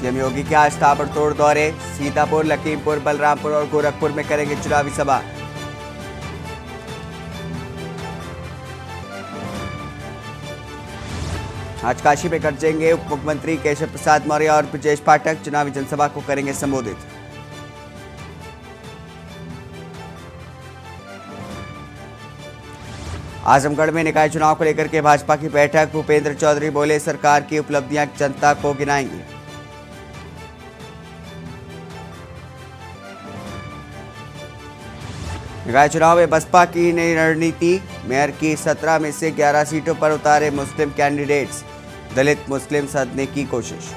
CM योगी के आज ताबड़तोड़ दौरे, सीतापुर, लखीमपुर, बलरामपुर और गोरखपुर में करेंगे चुनावी सभा। आज काशी में गरजेंगे उप मुख्यमंत्री केशव प्रसाद मौर्य और ब्रजेश पाठक, चुनावी जनसभा को करेंगे संबोधित। आजमगढ़ में निकाय चुनाव को लेकर के भाजपा की बैठक, भूपेंद्र चौधरी बोले सरकार की उपलब्धियां जनता को गिनाएंगे। निकाय चुनाव में बसपा की नई रणनीति, मेयर की 17 में से 11 सीटों पर उतारे मुस्लिम कैंडिडेट्स, दलित मुस्लिम सदने की कोशिश।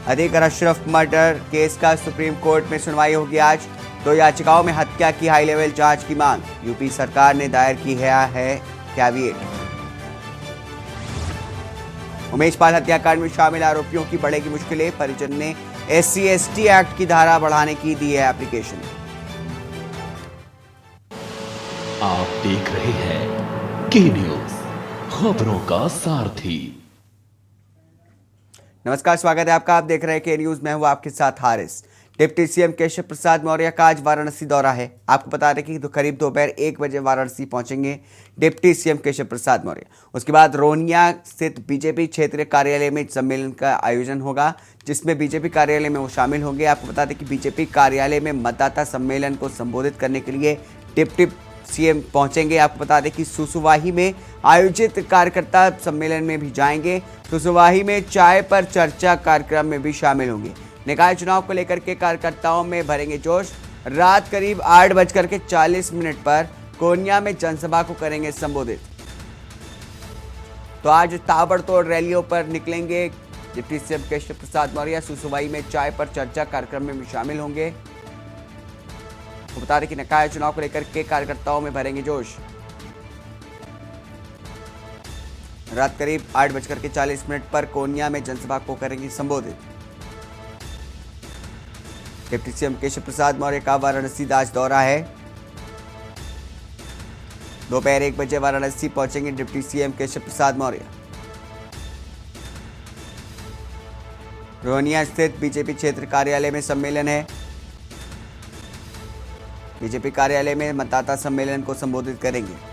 अधिक अशरफ मर्डर केस का सुप्रीम कोर्ट में सुनवाई होगी आज, 2 याचिकाओं में हत्या की हाई लेवल जांच की मांग, यूपी सरकार ने दायर की है कैविएट। उमेश पाल हत्याकांड में शामिल आरोपियों की बढ़ेगी मुश्किलें, परिजन ने SC/ST एक्ट की धारा बढ़ाने की दी है एप्लीकेशन। आप देख रहे हैं के न्यूज, खबरों का सारथी। नमस्कार, स्वागत है आपका। आप देख रहे हैं के न्यूज, मैं हूं आपके साथ हारिस। डिप्टी सीएम केशव प्रसाद मौर्य का आज वाराणसी दौरा है। आपको बता दें कि करीब दोपहर 1 बजे वाराणसी पहुंचेंगे डिप्टी सीएम केशव प्रसाद मौर्य। उसके बाद रोनिया स्थित बीजेपी क्षेत्रीय कार्यालय में सम्मेलन का आयोजन होगा, जिसमें बीजेपी कार्यालय में वो शामिल होंगे। आपको बता दें कि बीजेपी कार्यालय में मतदाता सम्मेलन को संबोधित करने के लिए डिप्टी सीएम पहुंचेंगे। आपको बता दें कि सुसुवाही में आयोजित कार्यकर्ता सम्मेलन में भी जाएंगे। सुसुवाही में चाय पर चर्चा कार्यक्रम में भी शामिल होंगे। निकाय चुनाव को लेकर के कार्यकर्ताओं में भरेंगे जोश। रात करीब 8:40 पर कोनिया में जनसभा को करेंगे संबोधित। तो आज ताबड़तोड़ रैलियों पर निकलेंगे डिप्टी सीएम केशव प्रसाद मौर्य। सुसुवाही में चाय पर चर्चा कार्यक्रम में भी शामिल होंगे। तो बता दें कि निकाय चुनाव को लेकर के कार्यकर्ताओं में भरेंगे जोश। रात करीब 8:40 पर कोनिया में जनसभा को करेंगे संबोधित। डिप्टी सीएम केशव प्रसाद मौर्य का वाराणसी आज दौरा है। दोपहर 1 बजे वाराणसी पहुंचेंगे डिप्टी सीएम केशव प्रसाद मौर्य। रोहनिया स्थित बीजेपी क्षेत्र कार्यालय में सम्मेलन है। बीजेपी कार्यालय में मतदाता सम्मेलन को संबोधित करेंगे।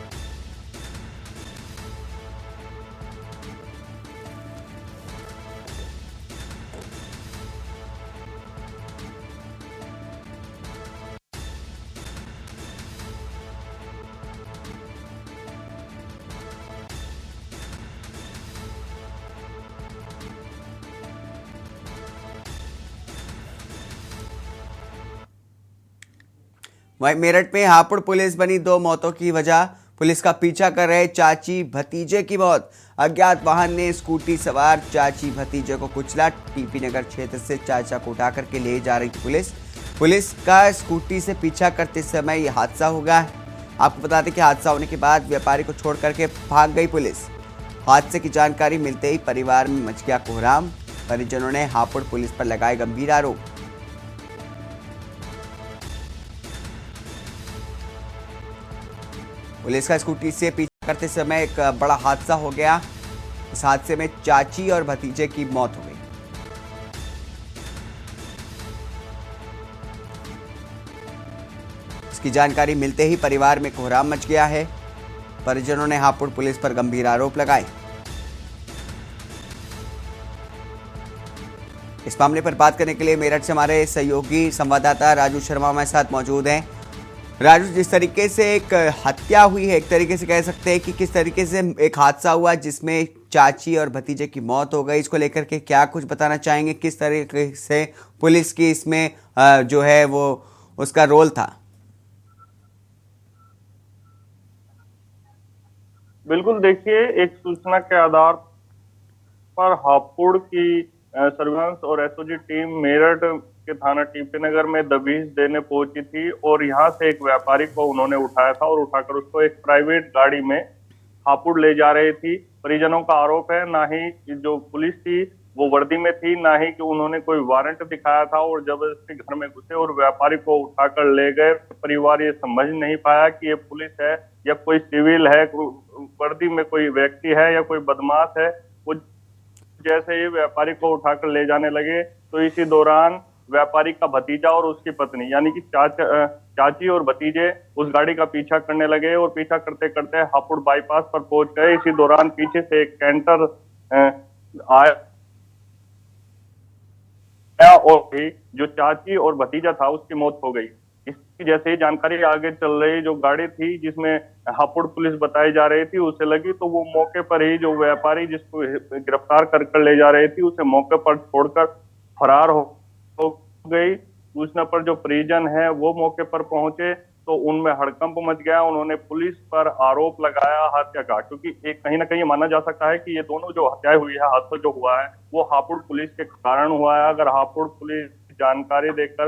वहीं मेरठ में हापुड़ पुलिस बनी 2 मौतों की वजह, पुलिस का पीछा कर रहे चाची भतीजे की मौत। अज्ञात वाहन ने स्कूटी सवार चाची भतीजे को कुचला। टीपी नगर क्षेत्र से चाचा को उठा करके ले जा रही थी पुलिस का स्कूटी से पीछा करते समय यह हादसा हो गया है। आपको बता दें कि हादसा होने के बाद व्यापारी को छोड़ करके भाग गई पुलिस। हादसे की जानकारी मिलते ही परिवार में मच गया कोहराम। परिजनों ने हापुड़ पुलिस पर लगाए गंभीर आरोप। पुलिस का स्कूटी से पीछा करते समय एक बड़ा हादसा हो गया। इस हादसे में चाची और भतीजे की मौत हो गई। इसकी जानकारी मिलते ही परिवार में कोहराम मच गया है। परिजनों ने हापुड़ पुलिस पर गंभीर आरोप लगाए। इस मामले पर बात करने के लिए मेरठ से हमारे सहयोगी संवाददाता राजू शर्मा हमारे साथ मौजूद हैं। राजू, जिस तरीके से एक हत्या हुई है, एक तरीके से कह सकते हैं कि किस तरीके से एक हादसा हुआ जिसमें चाची और भतीजे की मौत हो गई, इसको लेकर के क्या कुछ बताना चाहेंगे? किस तरीके से पुलिस की इसमें जो है वो उसका रोल था? बिल्कुल, देखिए, एक सूचना के आधार पर हापुड़ की सर्विलांस और एसओजी टीम मेरठ के थाना टीपी नगर में दबिश देने पहुंची थी और यहां से एक व्यापारी को उन्होंने उठाया था और उठाकर उसको एक प्राइवेट गाड़ी में हापुड़ ले जा रही थी। परिजनों का आरोप है, ना ही जो पुलिस थी वो वर्दी में थी, ना ही कि उन्होंने कोई वारंट दिखाया था और जबरदस्ती घर में घुसे और व्यापारी को उठाकर ले गए। परिवार ये समझ नहीं पाया कि ये पुलिस है या कोई सिविल है, वर्दी में कोई व्यक्ति है या कोई बदमाश है। वो जैसे ही व्यापारी को उठाकर ले जाने लगे तो इसी दौरान व्यापारी का भतीजा और उसकी पत्नी यानी कि चाची और भतीजे उस गाड़ी का पीछा करने लगे और पीछा करते करते हापुड़ बाईपास पर पहुंच गए। इसी दौरान पीछे से एक कैंटर आया और भी जो चाची और भतीजा था उसकी मौत हो गई। इसकी जैसे ही जानकारी आगे चल रही, जो गाड़ी थी जिसमें हापुड़ पुलिस बताई जा रही थी उसे लगी, तो वो मौके पर ही जो व्यापारी जिसको गिरफ्तार कर ले जा रही थी उसे मौके पर छोड़कर फरार हो गई। सूचना पर जो परिजन है वो मौके पर पहुंचे तो उनमें हड़कंप मच गया। उन्होंने पुलिस पर आरोप लगाया हत्या का, क्योंकि एक कहीं ना कहीं माना जा सकता है कि ये दोनों जो हत्या हुई है, हादसा जो हुआ है वो हापुड़ पुलिस के कारण हुआ है। अगर हापुड़ पुलिस जानकारी देकर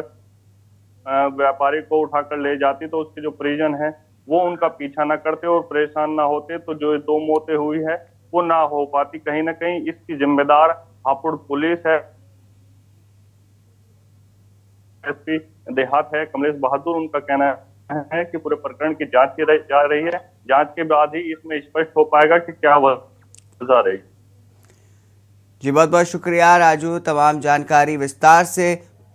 व्यापारी को उठाकर ले जाती तो उसके जो परिजन है वो उनका पीछा न करते और परेशान ना होते, तो जो दो मौतें हुई है वो ना हो पाती। कहीं ना कहीं इसकी जिम्मेदार हापुड़ पुलिस है। एसपी देहात है कमलेश बहादुर, उनका कहना है कि पूरे प्रकरण की जांच की जा रही है। जांच के बाद ही इसमें स्पष्ट हो पाएगा कि क्या वजह रही। जी बहुत बहुत शुक्रिया राजू, तमाम जानकारी विस्तार से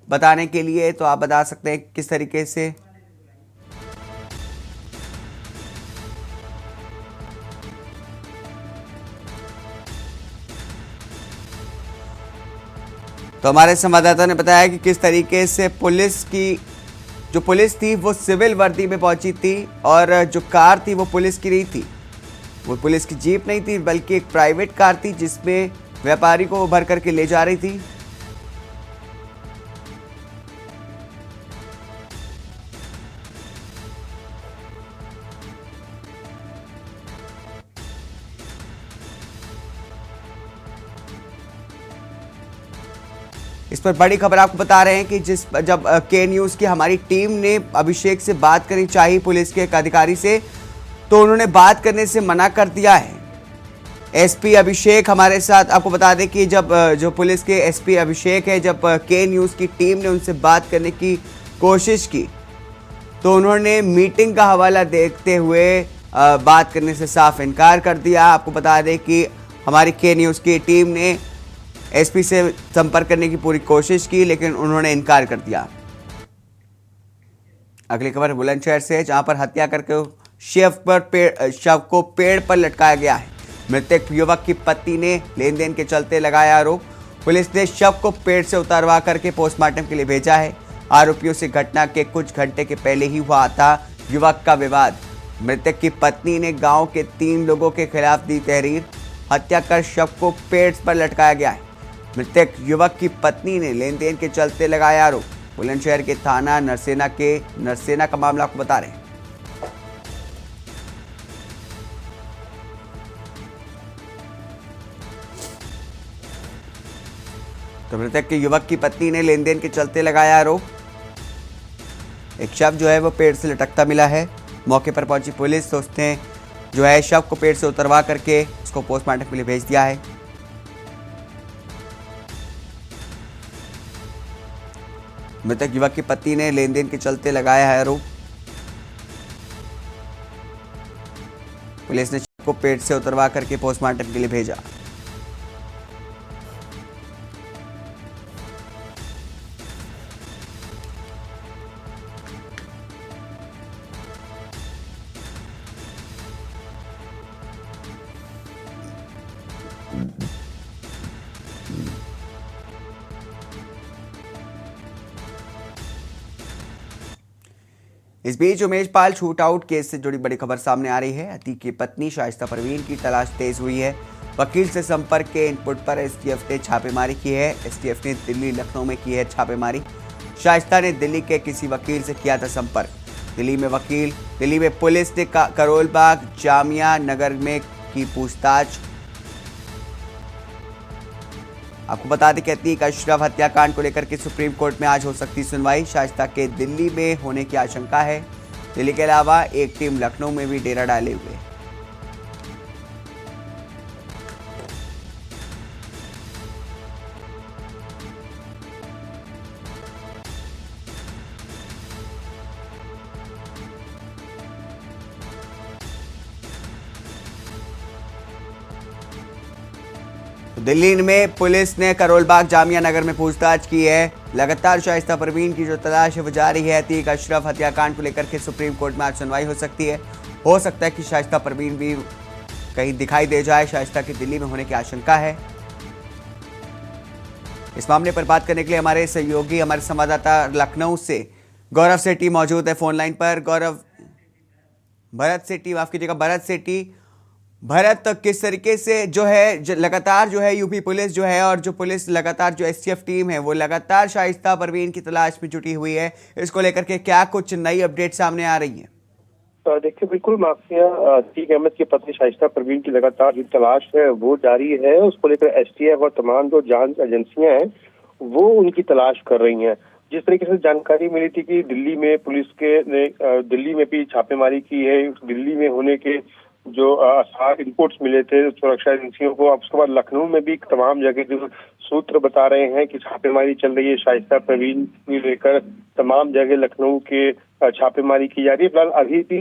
बताने के लिए। तो आप बता सकते हैं किस तरीके से तो हमारे संवाददाता ने बताया कि किस तरीके से पुलिस थी वो सिविल वर्दी में पहुंची थी और जो कार थी वो पुलिस की नहीं थी, वो पुलिस की जीप नहीं थी बल्कि एक प्राइवेट कार थी जिसमें व्यापारी को भर करके ले जा रही थी। इस पर बड़ी खबर आपको बता रहे हैं कि जब के न्यूज़ की हमारी टीम ने अभिषेक से बात करनी चाहिए पुलिस के एक अधिकारी से, तो उन्होंने बात करने से मना कर दिया है। एसपी अभिषेक हमारे साथ, आपको बता दें कि जब जो पुलिस के एसपी अभिषेक है, जब के न्यूज़ की टीम ने उनसे बात करने की कोशिश की तो उन्होंने मीटिंग का हवाला देखते हुए बात करने से साफ इनकार कर दिया। आपको बता दें कि हमारी के न्यूज़ की टीम ने एसपी से संपर्क करने की पूरी कोशिश की लेकिन उन्होंने इनकार कर दिया। अगली खबर बुलंदशहर से, जहां पर हत्या करके शव को पेड़ पर लटकाया गया है। मृतक युवक की पत्नी ने लेन देन के चलते लगाया आरोप। पुलिस ने शव को पेड़ से उतारवा करके पोस्टमार्टम के लिए भेजा है। आरोपियों से घटना के कुछ घंटे के पहले ही हुआ था युवक का विवाद। मृतक की पत्नी ने गांव के 3 लोगों के खिलाफ दी तहरीर। हत्या कर शव को पेड़ पर लटकाया गया है। मृतक युवक की पत्नी ने लेन देन के चलते लगाया आरोप। बुलंदशहर के थाना नरसेना का मामला आपको बता रहे हैं। तो मृतक के युवक की पत्नी ने लेन देन के चलते लगाया आरोप। एक शव जो है वो पेड़ से लटकता मिला है। मौके पर पहुंची पुलिस तो उसने जो है शव को पेड़ से उतरवा करके उसको पोस्टमार्टम के लिए भेज दिया है। मृतक युवक की पत्नी ने लेन देन के चलते लगाया है आरोप। पुलिस ने शव को पेड़ से उतरवा करके पोस्टमार्टम के लिए भेजा। इस बीच Umesh Pal shoot out case से जुड़ी बड़ी खबर सामने आ रही है। अतीक की पत्नी शाइस्ता परवीन की तलाश तेज हुई है। वकील से संपर्क के इनपुट पर एसटीएफ ने छापेमारी की है। एसटीएफ ने दिल्ली लखनऊ में की है छापेमारी। शाइस्ता ने दिल्ली के किसी वकील से किया था संपर्क। दिल्ली में पुलिस ने करोल बाग जामिया नगर में की पूछताछ। आपको बता दें कि अतीक अशरफ हत्याकांड को लेकर के सुप्रीम कोर्ट में आज हो सकती सुनवाई। शाइस्ता के दिल्ली में होने की आशंका है। दिल्ली के अलावा एक टीम लखनऊ में भी डेरा डाले हुए है। दिल्ली में पुलिस ने करोलबाग जामिया नगर में पूछताछ की है। लगातार शाइस्ता परवीन की जो तलाश है वो जारी है। अतीक अशरफ हत्याकांड को लेकर के सुप्रीम कोर्ट में आज सुनवाई हो सकती है। हो सकता है कि शाइस्ता परवीन भी कहीं दिखाई दे जाए। शाइस्ता की दिल्ली में होने की आशंका है। इस मामले पर बात करने के लिए हमारे सहयोगी, हमारे संवाददाता लखनऊ से गौरव सेठी मौजूद है फोन लाइन पर। गौरव, भरत सेठी, माफ कीजिएगा, भरत सेठी। भरत, किस तरीके से जो है लगातार जो है यूपी पुलिस जो है और जो पुलिस लगातार जो एसटीएफ टीम है वो लगातार शाइस्ता परवीन की तलाश में जुटी हुई है, इसको लेकर के क्या कुछ नई अपडेट सामने आ रही है? देखिए, बिल्कुल माफिया अतीक अहमद के पत्नी शाइस्ता परवीन की लगातार जो तलाश है वो जारी है। उसको लेकर एसटीएफ और तमाम जो जांच एजेंसियां हैं वो उनकी तलाश कर रही हैं। जिस तरीके से जानकारी मिली थी कि दिल्ली में पुलिस के ने दिल्ली में भी छापेमारी की है, दिल्ली में होने के जो इनपुट्स मिले थे सुरक्षा एजेंसियों को, अब उसके बाद लखनऊ में भी तमाम जगह जो सूत्र बता रहे हैं कि छापेमारी चल रही है शाइस्ता परवीन को लेकर, तमाम जगह लखनऊ के छापेमारी की जा रही है। फिलहाल अभी भी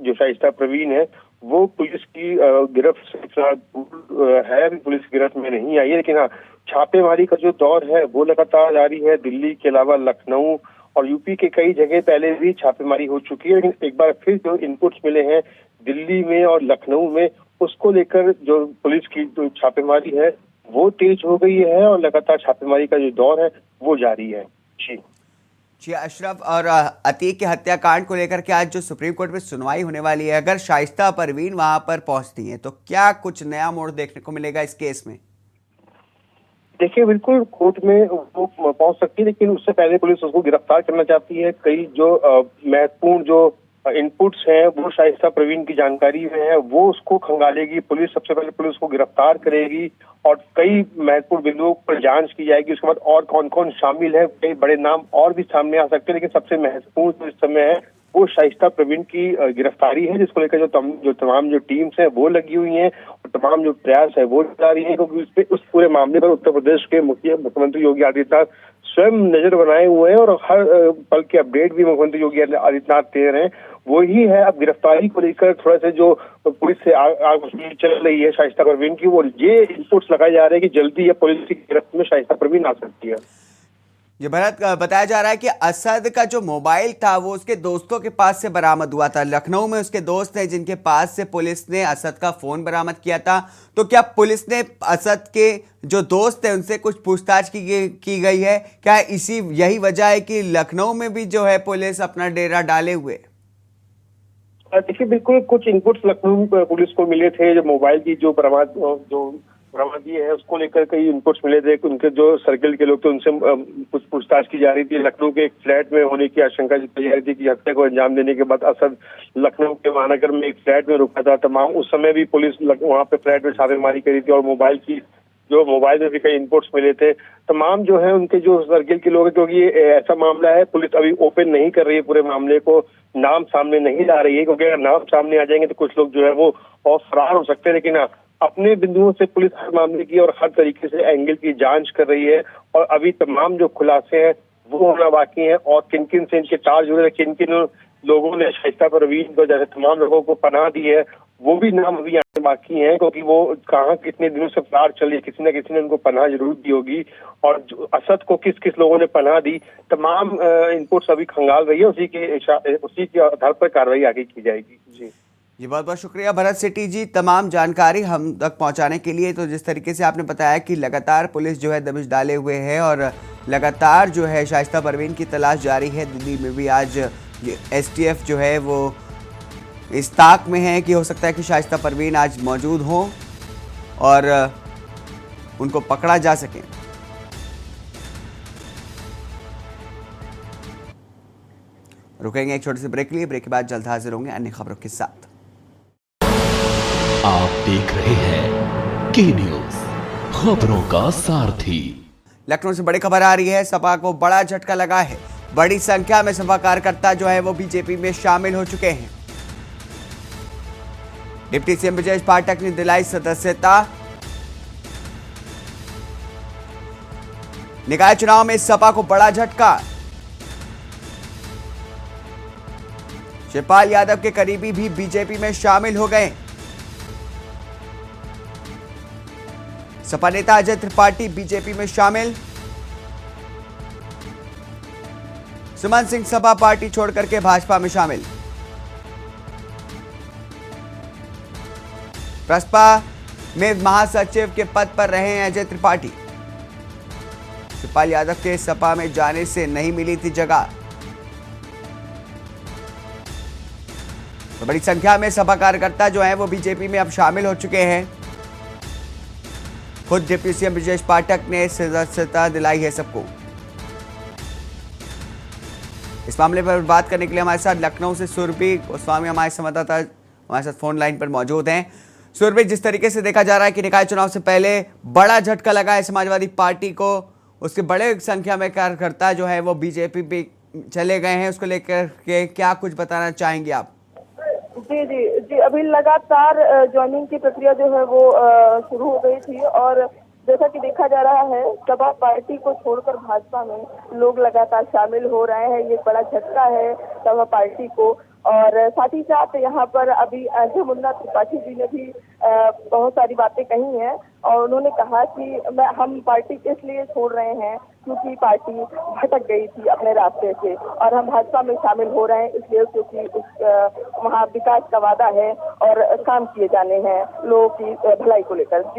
जो शाइस्ता परवीन है वो पुलिस की गिरफ्त से फिलहाल है, पुलिस गिरफ्त में नहीं आई है, लेकिन हाँ, छापेमारी का जो दौर है वो लगातार जारी है। दिल्ली के अलावा लखनऊ और यूपी के कई जगह पहले भी छापेमारी हो चुकी है, लेकिन एक बार फिर जो इनपुट्स मिले हैं दिल्ली में और लखनऊ में, उसको लेकर जो पुलिस की जो छापेमारी है वो तेज हो गई है और लगातार छापेमारी का जो दौर है वो जारी है। जी, अशरफ और अतीक के हत्याकांड को लेकर के आज जो सुप्रीम कोर्ट में सुनवाई होने वाली है, अगर शाइस्ता परवीन वहां पर पहुंचती है तो क्या कुछ नया मोड़ देखने को मिलेगा इस केस में? देखिए, बिल्कुल कोर्ट में वो पहुंच सकती है, लेकिन उससे पहले पुलिस उसको गिरफ्तार करना चाहती है। कई जो महत्वपूर्ण जो इनपुट्स हैं वो शाइस्ता परवीन की जानकारी में है, वो उसको खंगालेगी पुलिस। सबसे पहले पुलिस को गिरफ्तार करेगी और कई महत्वपूर्ण बिंदुओं पर जांच की जाएगी। उसके बाद और कौन कौन शामिल है, कई बड़े नाम और भी सामने आ सकते हैं, लेकिन सबसे महत्वपूर्ण जो इस समय है वो शाइस्ता परवीन की गिरफ्तारी है, जिसको लेकर जो तमाम जो टीम्स हैं वो लगी हुई हैं और तमाम जो प्रयास है वो जारी है, क्योंकि उस पूरे मामले पर उत्तर प्रदेश के मुख्यमंत्री योगी आदित्यनाथ स्वयं नजर बनाए हुए हैं और हर पल के अपडेट भी मुख्यमंत्री योगी आदित्यनाथ दे रहे हैं। वही है, अब गिरफ्तारी को लेकर थोड़ा सा जो पुलिस से आग चल रही है शाइस्ता परवीन की, वो ये इनपुट्स लगाए जा रहे हैं कि जल्दी ये पुलिस की गिरफ्त में शाइस्ता परवीन आ सकती है। ये भरत, बताया जा रहा है कि असद का जो मोबाइल था वो उसके दोस्तों के पास से बरामद हुआ था। लखनऊ में उसके दोस्त हैं जिनके पास से पुलिस ने असद का फोन बरामद किया था। तो क्या पुलिस ने असद के जो दोस्त हैं उनसे कुछ पूछताछ की गई है? क्या यही वजह है कि लखनऊ में भी जो है पुलिस अपना डेरा डाले हुए? देखिए, बिल्कुल कुछ इनपुट्स लखनऊ पुलिस को मिले थे। जो मोबाइल की जो बरामदगी है उसको लेकर कई इनपुट्स मिले थे। उनके जो सर्किल के लोग थे उनसे कुछ पूछताछ की जा रही थी। लखनऊ के एक फ्लैट में होने की आशंका जताई जा रही थी कि हत्या को अंजाम देने के बाद असद लखनऊ के महानगर में एक फ्लैट में रुका था। तमाम उस समय भी पुलिस वहां पे फ्लैट में छापेमारी करी थी और मोबाइल में भी कई इनपुट्स मिले थे। तमाम जो है उनके जो सर्किल के लोग, क्योंकि ये ऐसा मामला है, पुलिस अभी ओपन नहीं कर रही है पूरे मामले को, नाम सामने नहीं ला रही है, क्योंकि अगर नाम सामने आ जाएंगे तो कुछ लोग जो है वो और फरार हो सकते हैं। लेकिन अपने बिंदुओं से पुलिस हर मामले की और हर तरीके से एंगल की जांच कर रही है और अभी तमाम जो खुलासे हैं वो होना बाकी है और किन किन से इनके तार जुड़े हैं, किन किन लोगों ने शाइस्ता परवीन को जैसे तमाम लोगों को पनाह दी है, वो भी नाम अभी आने बाकी हैं, क्योंकि वो कहाँ कितने दिनों से फरार चले, किसी न किसी ने उनको पनाह जरूर दी होगी और असद को किस किस लोगों ने पनाह दी, तमाम इनपुट्स अभी खंगाल रही है। उसी के आधार पर कार्रवाई आगे की जाएगी। जी, बहुत बहुत शुक्रिया भरत सेठी जी तमाम जानकारी हम तक पहुंचाने के लिए। तो जिस तरीके से आपने बताया कि लगातार पुलिस जो है दबिश डाले हुए है और लगातार जो है शाइस्ता परवीन की तलाश जारी है। दिल्ली में भी आज एसटीएफ जो है वो इस ताक में है कि हो सकता है कि शाइस्ता परवीन आज मौजूद हो और उनको पकड़ा जा सके। रुकेंगे एक छोटे से ब्रेक के लिए। ब्रेक के बाद जल्द हाजिर होंगे अन्य खबरों के साथ। आप देख रहे हैं के न्यूज, खबरों का सारथी। लखनऊ से बड़ी खबर आ रही है। सपा को बड़ा झटका लगा है। बड़ी संख्या में सपा कार्यकर्ता जो है वो बीजेपी में शामिल हो चुके हैं। डिप्टी सीएम ब्रजेश पाठक ने दिलाई सदस्यता। निकाय चुनाव में सपा को बड़ा झटका। शिवपाल यादव के करीबी भी बीजेपी में शामिल हो गए। सपा नेता अजय त्रिपाठी बीजेपी में शामिल। सुमन सिंह सपा पार्टी छोड़ करके भाजपा में शामिल। बसपा में महासचिव के पद पर रहे हैं अजय त्रिपाठी। शिवपाल यादव के सपा में जाने से नहीं मिली थी जगह। तो बड़ी संख्या में सपा कार्यकर्ता जो हैं वो बीजेपी में अब शामिल हो चुके हैं। खुद डिप्टी सीएम ब्रजेश पाठक ने सदस्यता दिलाई है सबको। इस मामले पर बात करने के लिए हमारे साथ लखनऊ से सुरभि गोस्वामी हमारे संवाददाता हमारे साथ फोन लाइन पर मौजूद हैं। सुरभि, जिस तरीके से देखा जा रहा है कि निकाय चुनाव से पहले बड़ा झटका लगा है समाजवादी पार्टी को, उसके बड़े संख्या में कार्यकर्ता जो है वो बीजेपी पे चले गए हैं, उसको लेकर के क्या कुछ बताना चाहेंगे आप? जी जी जी, अभी लगातार ज्वाइनिंग की प्रक्रिया जो है वो शुरू हो गई थी और जैसा कि देखा जा रहा है सपा पार्टी को छोड़कर भाजपा में लोग लगातार शामिल हो रहे हैं। ये बड़ा झटका है सपा पार्टी को। और साथ ही साथ यहाँ पर अभी अजय मुन्ना त्रिपाठी जी ने भी बहुत सारी बातें कही हैं और उन्होंने कहा कि हम पार्टी इसलिए छोड़ रहे हैं क्योंकि पार्टी भटक गई थी अपने रास्ते से और हम भाजपा में शामिल हो रहे हैं इसलिए क्योंकि वहाँ विकास का वादा है और काम किए जाने हैं लोगों की भलाई को लेकर।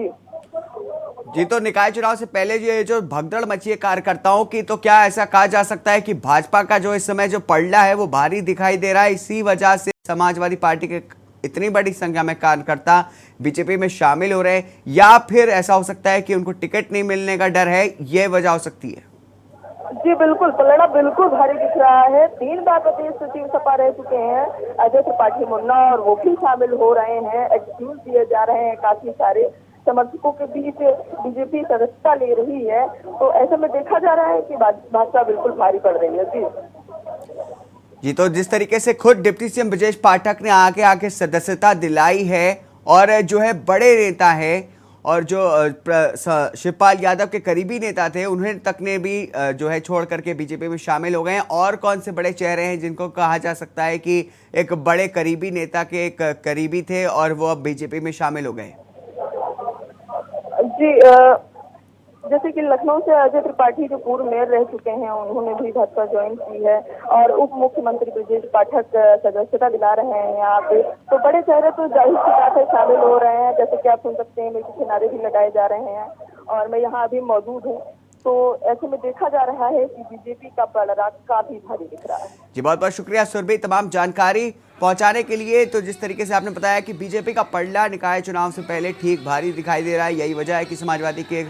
जी, तो निकाय चुनाव से पहले ये जो भगदड़ मची है कार्यकर्ताओं की, तो क्या ऐसा कहा जा सकता है कि भाजपा का जो इस समय जो पलड़ा है वो भारी दिखाई दे रहा है, इसी वजह से समाजवादी पार्टी के इतनी बड़ी संख्या में कार्यकर्ता बीजेपी में शामिल हो रहे हैं, या फिर ऐसा हो सकता है कि उनको टिकट नहीं मिलने का डर है, ये वजह हो सकती है? जी बिल्कुल, पलड़ा बिल्कुल भारी दिख रहा है। 3 बार प्रदेश सचिव सपा रह चुके हैं अजय त्रिपाठी मुन्ना और वो भी शामिल हो रहे हैं। एक्सक्यूज दिए जा रहे हैं, काफी सारे समर्थकों के बीच बीजेपी सदस्यता ले रही है, तो ऐसे में देखा जा रहा है कि भाजपा बिल्कुल भारी पड़ रही है। जी, तो जिस तरीके से खुद डिप्टी सीएम ब्रजेश पाठक ने आके सदस्यता दिलाई है और जो है बड़े नेता है और जो शिवपाल यादव के करीबी नेता थे उन्हें तक ने भी जो है छोड़ करके बीजेपी में शामिल हो गए हैं, और कौन से बड़े चेहरे हैं जिनको कहा जा सकता है कि एक बड़े करीबी नेता के एक करीबी थे और वो अब बीजेपी में शामिल हो गए? जी, जैसे कि लखनऊ से अजय त्रिपाठी जो पूर्व मेयर रह चुके हैं उन्होंने भी भाजपा ज्वाइन की है और उप मुख्यमंत्री ब्रजेश पाठक सदस्यता दिला रहे हैं यहाँ पे। तो बड़े चेहरे तो जाहिर सी बात है शामिल हो रहे हैं, जैसे कि आप सुन सकते हैं मेरे पीछे नारे भी लगाए जा रहे हैं और मैं यहाँ अभी मौजूद हूँ। तो ऐसे में देखा जा रहा है कि बीजेपी का पलड़ा काफी भारी दिख रहा है। जी, बहुत बहुत शुक्रिया सुरभि तमाम जानकारी पहुंचाने के लिए। तो जिस तरीके से आपने बताया कि बीजेपी का पलड़ा निकाय चुनाव से पहले ठीक भारी दिखाई दे रहा है, यही वजह है कि समाजवादी के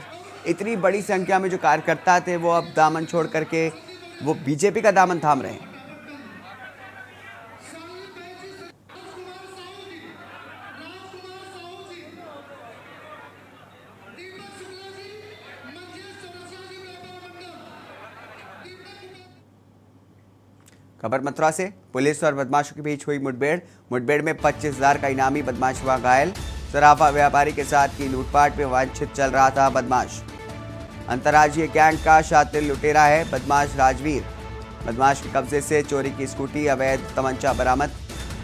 इतनी बड़ी संख्या में जो कार्यकर्ता थे वो अब दामन छोड़ करके वो बीजेपी का दामन थाम रहे हैं। खबर मथुरा से, पुलिस और बदमाशों के बीच हुई मुठभेड़ में 25,000 का इनामी बदमाश हुआ घायल। सराफा व्यापारी के साथ की लूटपाट में वांछित चल रहा था बदमाश। अंतर्राज्यीय गैंग का शातिर लुटेरा है बदमाश राजवीर। बदमाश के कब्जे से चोरी की स्कूटी, अवैध तमंचा बरामद।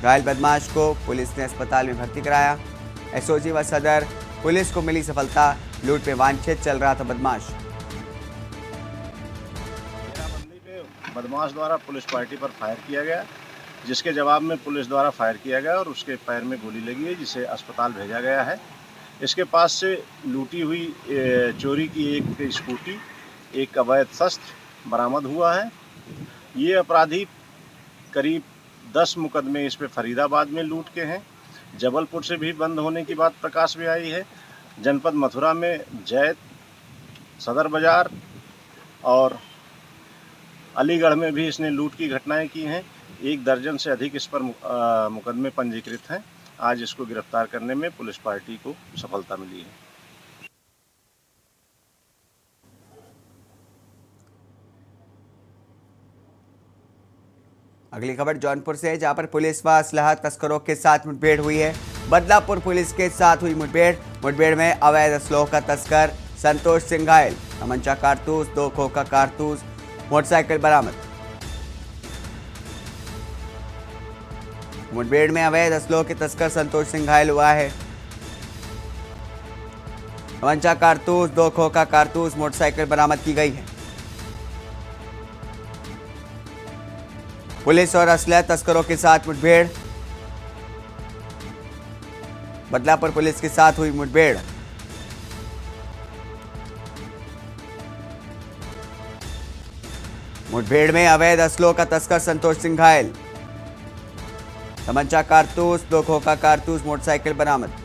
घायल बदमाश को पुलिस ने अस्पताल में भर्ती कराया। एसओजी व सदर पुलिस को मिली सफलता, लूट में वांछित चल रहा था बदमाश। बदमाश द्वारा पुलिस पार्टी पर फायर किया गया, जिसके जवाब में पुलिस द्वारा फायर किया गया और उसके पैर में गोली लगी है, जिसे अस्पताल भेजा गया है। इसके पास से लूटी हुई चोरी की एक स्कूटी, एक अवैध शस्त्र बरामद हुआ है। ये अपराधी करीब 10 मुकदमे इस पे फरीदाबाद में लूट के हैं। जबलपुर से भी बंद होने की बात प्रकाश में आई है। जनपद मथुरा में जैत, सदर बाजार और अलीगढ़ में भी इसने लूट की घटनाएं की हैं। 1 दर्जन से अधिक इस पर मुकदमे पंजीकृत हैं। आज इसको गिरफ्तार करने में पुलिस पार्टी को सफलता मिली है। अगली खबर जौनपुर से है, जहां पर पुलिस व असलहा तस्करों के साथ मुठभेड़ हुई है। बदलापुर पुलिस के साथ हुई मुठभेड़ में अवैध असलहों का तस्कर संतोष सिंह घायल। तमंचा कारतूस, 2 खोखा कारतूस, मोटरसाइकिल बरामद। मुठभेड़ में अवैध असलहों के तस्कर संतोष सिंह घायल हुआ है। तमंचा कारतूस, 2 खोखा कारतूस, मोटरसाइकिल बरामद की गई है। पुलिस और असलह तस्करों के साथ मुठभेड़। बदलापुर पुलिस के साथ हुई मुठभेड़। मुठभेड़ में अवैध असलों का तस्कर संतोष सिंह घायल। तमंचा कारतूस, 2 खोखा कारतूस, मोटरसाइकिल बरामद।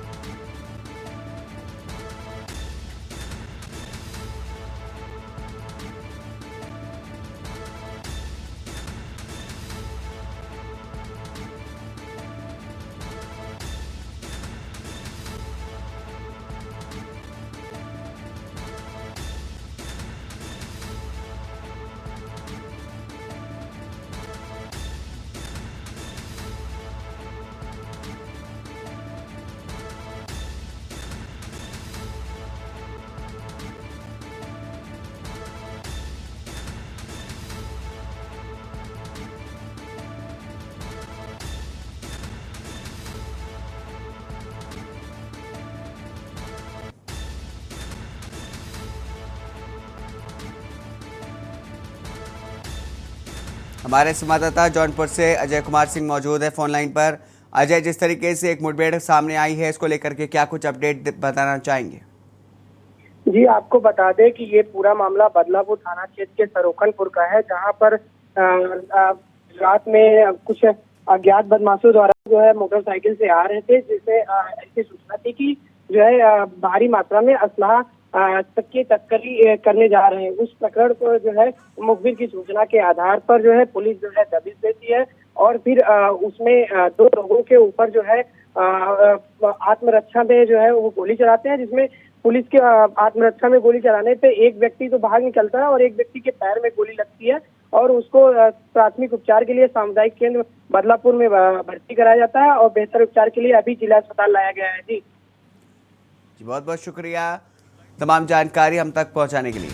हमारे संवाददाता जौनपुर से अजय कुमार सिंह मौजूद है फोन लाइन पर। अजय, जिस तरीके से एक मुठभेड़ सामने आई है, इसको लेकर के क्या कुछ अपडेट बताना चाहेंगे? जी, आपको बता दें कि ये पूरा मामला बदलापुर थाना क्षेत्र के सरोखनपुर का है, जहां पर रात में कुछ अज्ञात बदमाशों द्वारा जो है मोटरसाइकिल से आ रहे थे, जिससे ऐसी सूचना थी कि जो है भारी मात्रा में असलाह की तस्करी करने जा रहे हैं। उस प्रकरण को जो है मुखबिर की सूचना के आधार पर जो है पुलिस जो है दबिश देती है और फिर उसमें 2 लोगों के ऊपर जो है आत्मरक्षा में जो है वो गोली चलाते हैं, जिसमें पुलिस के आत्मरक्षा में गोली चलाने पे एक व्यक्ति तो बाहर निकलता है और एक व्यक्ति के पैर में गोली लगती है और उसको प्राथमिक उपचार के लिए सामुदायिक केंद्र बदलापुर में भर्ती कराया जाता है और बेहतर उपचार के लिए अभी जिला अस्पताल लाया गया है। जी बहुत बहुत शुक्रिया तमाम जानकारी हम तक पहुंचाने के लिए।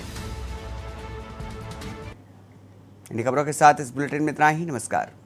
इन खबरों के साथ इस बुलेटिन में इतना ही। नमस्कार।